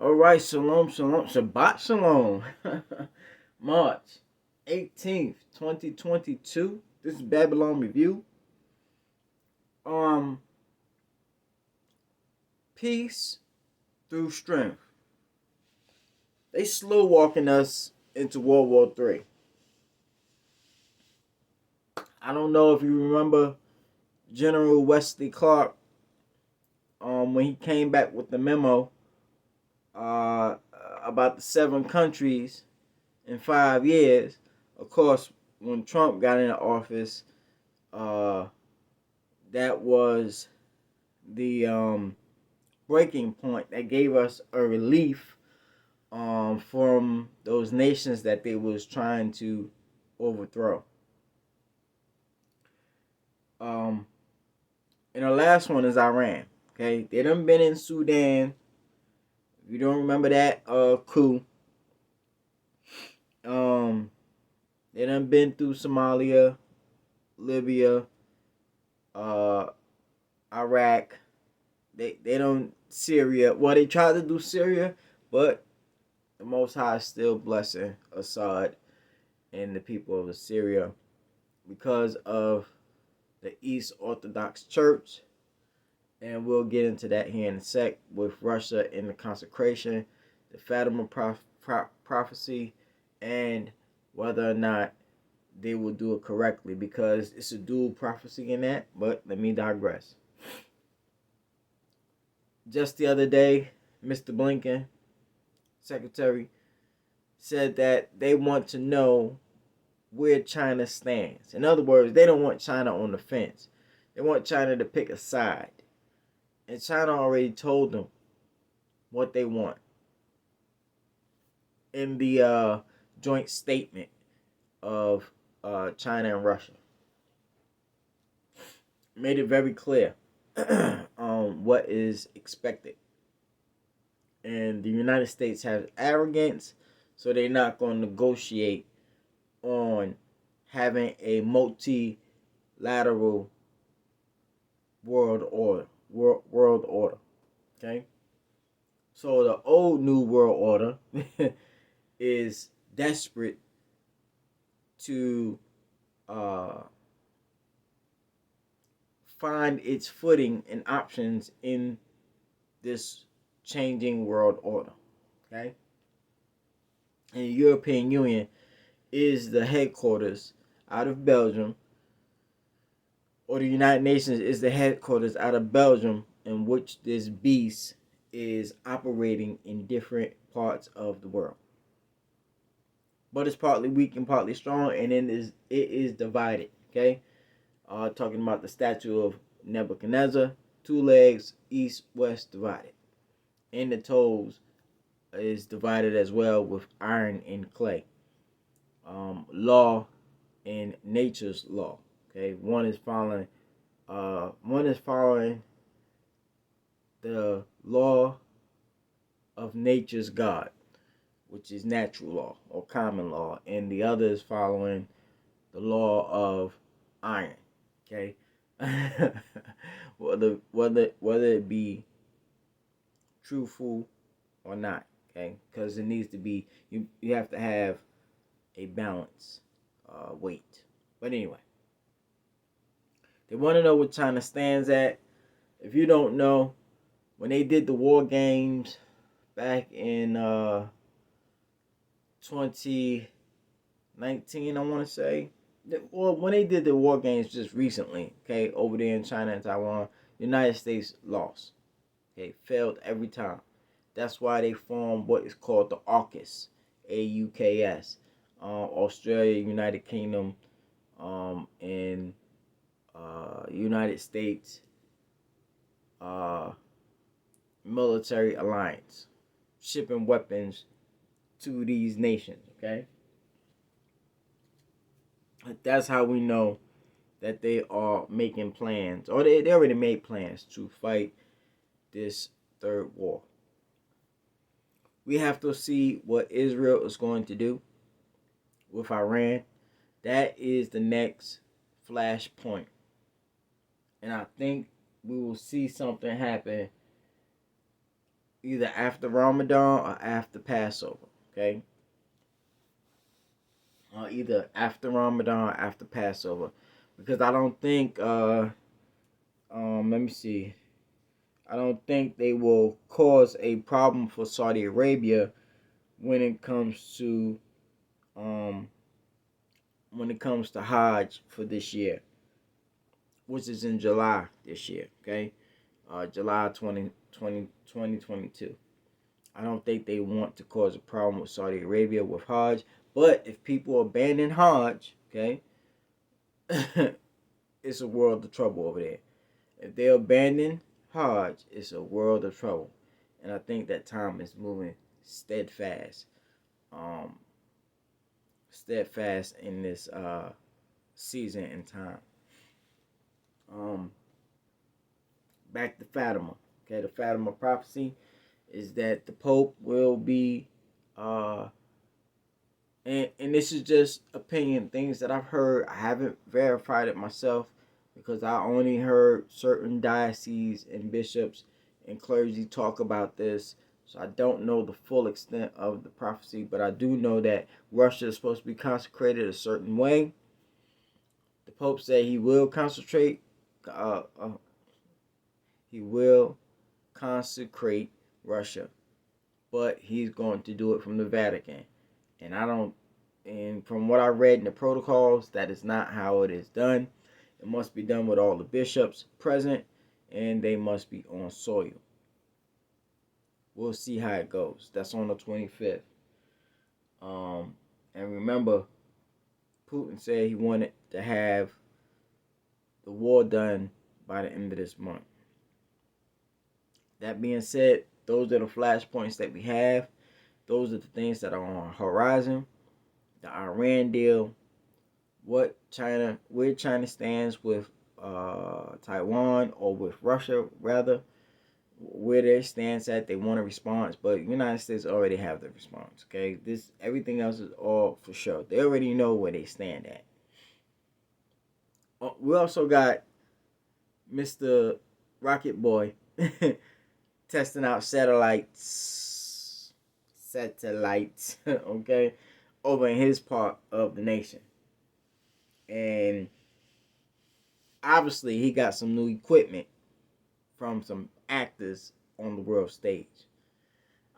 All right, shalom, shalom, Shabbat shalom. March 18th, 2022. This is Babylon Review. Um, Peace through strength. They slow walking us into World War III. I don't know if you remember General Wesley Clark. When he came back with the memo, uh, about the 7 countries in 5 years. Of course, when Trump got into office, uh, that was the breaking point that gave us a relief from those nations that they was trying to overthrow. Um, and the last one is Iran. Okay, they done been in Sudan. If you don't remember that coup, um, they done been through Somalia, Libya, uh, Iraq. They don't Syria. Well, they tried to do Syria, but the Most High is still blessing Assad and the people of Syria because of the East Orthodox Church. And we'll get into that here in a sec with Russia and the consecration, the Fatima prophecy, and whether or not they will do it correctly, because it's a dual prophecy in that. But let me digress. Just the other day, Mr. Blinken, Secretary, said that they want to know where China stands. In other words, they don't want China on the fence. They want China to pick a side. And China already told them what they want in the joint statement of China and Russia. Made it very clear what is expected. And the United States has arrogance, so they're not going to negotiate on having a multilateral world order. Okay? So the old new world order is desperate to find its footing and options in this changing world order. Okay? And the European Union is the headquarters out of Belgium, or the United Nations is the headquarters out of Belgium, in which this beast is operating in different parts of the world. But it's partly weak and partly strong, and it is divided. Okay, talking about the statue of Nebuchadnezzar, 2 legs, east west divided, and the toes is divided as well with iron and clay. Law and nature's law. Okay, one is following the law of nature's God, which is natural law or common law, and the other is following the law of iron. Okay, whether it be truthful or not. Okay, because it needs to be, you have to have a balance weight. But anyway, they want to know what China stands at. If you don't know, when they did the war games back in 2019, I want to say, well, when they did the war games just recently, okay, over there in China and Taiwan, the United States lost. Okay, failed every time. That's why they formed what is called the AUKUS, AUKS, Australia, United Kingdom, and United States military alliance, shipping weapons to these nations. Okay, that's how we know that they are making plans, or they already made plans to fight this third war. We have to see what Israel is going to do with Iran. That is the next flashpoint. And I think we will see something happen either after Ramadan or after Passover. Okay, either after Ramadan or after Passover, because I don't think let me see. I don't think they will cause a problem for Saudi Arabia when it comes to um Hajj for this year, which is in July this year. Okay, July 2022. I don't think they want to cause a problem with Saudi Arabia with Hajj. But if people abandon Hajj, okay, it's a world of trouble over there. If they abandon Hajj, it's a world of trouble. And I think that time is moving steadfast. Um, steadfast in this season and time. Um, Back to Fatima. Okay, the Fatima prophecy is that the Pope will be and this is just opinion, things that I've heard. I haven't verified it myself because I only heard certain dioceses and bishops and clergy talk about this. So I don't know the full extent of the prophecy, but I do know that Russia is supposed to be consecrated a certain way. The Pope said he will concentrate, uh, uh, he will consecrate Russia, but he's going to do it from the Vatican. And I don't, and from what I read in the protocols, that is not how it is done. It must be done with all the bishops present, and they must be on soil. We'll see how it goes. That's on the 25th. And remember, Putin said he wanted to have the war done by the end of this month. That being said, those are the flashpoints that we have. Those are the things that are on the horizon. The Iran deal, where China stands with Taiwan, or with Russia rather, where their stance at. They want a response, but the United States already have the response. Okay, everything else is all for sure. They already know where they stand at. We also got Mr. Rocket Boy testing out satellites, okay, over in his part of the nation. And obviously he got some new equipment from some actors on the world stage.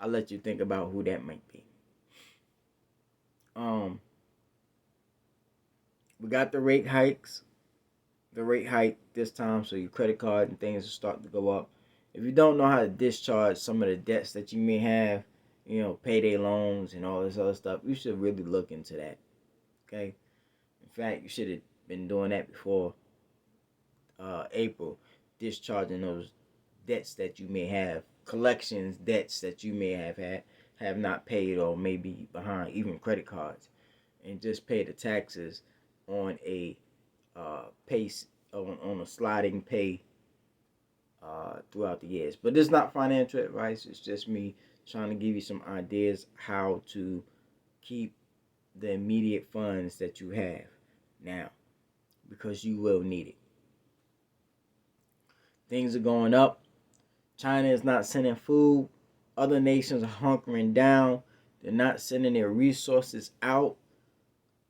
I'll let you think about who that might be. We got the rate hikes. The rate hike this time, so your credit card and things will start to go up. If you don't know how to discharge some of the debts that you may have, payday loans and all this other stuff, you should really look into that. Okay? In fact, you should have been doing that before April, discharging those debts that you may have, collections debts that you may have not paid or may be behind, even credit cards, and just pay the taxes on a pace on a sliding pay throughout the years. But this is not financial advice. It's just me trying to give you some ideas how to keep the immediate funds that you have now, because you will need it. Things are going up. China is not sending food. Other nations are hunkering down. They're not sending their resources out.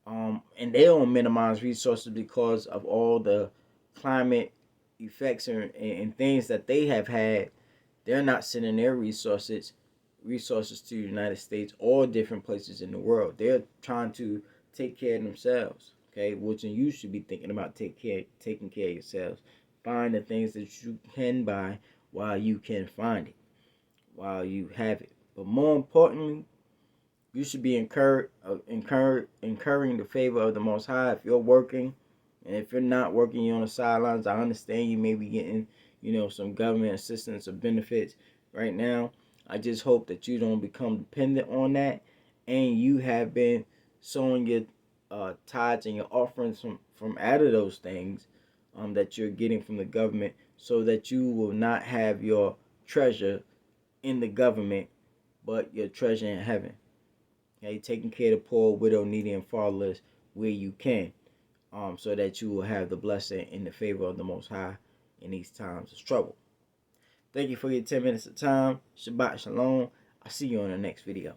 And they don't minimize resources because of all the climate effects and things that they have had. They're not sending their resources to the United States or different places in the world. They're trying to take care of themselves. Okay, which you should be thinking about taking care of yourselves. Find the things that you can buy while you can find it, while you have it. But more importantly, you should be incurring the favor of the Most High if you're working. And if you're not working, you're on the sidelines. I understand you may be getting, some government assistance or benefits right now. I just hope that you don't become dependent on that, and you have been sowing your tithes and your offerings from out of those things that you're getting from the government, so that you will not have your treasure in the government, but your treasure in heaven. Okay, taking care of the poor, widow, needy, and fatherless where you can, so that you will have the blessing and the favor of the Most High in these times of trouble. Thank you for your 10 minutes of time. Shabbat Shalom. I'll see you on the next video.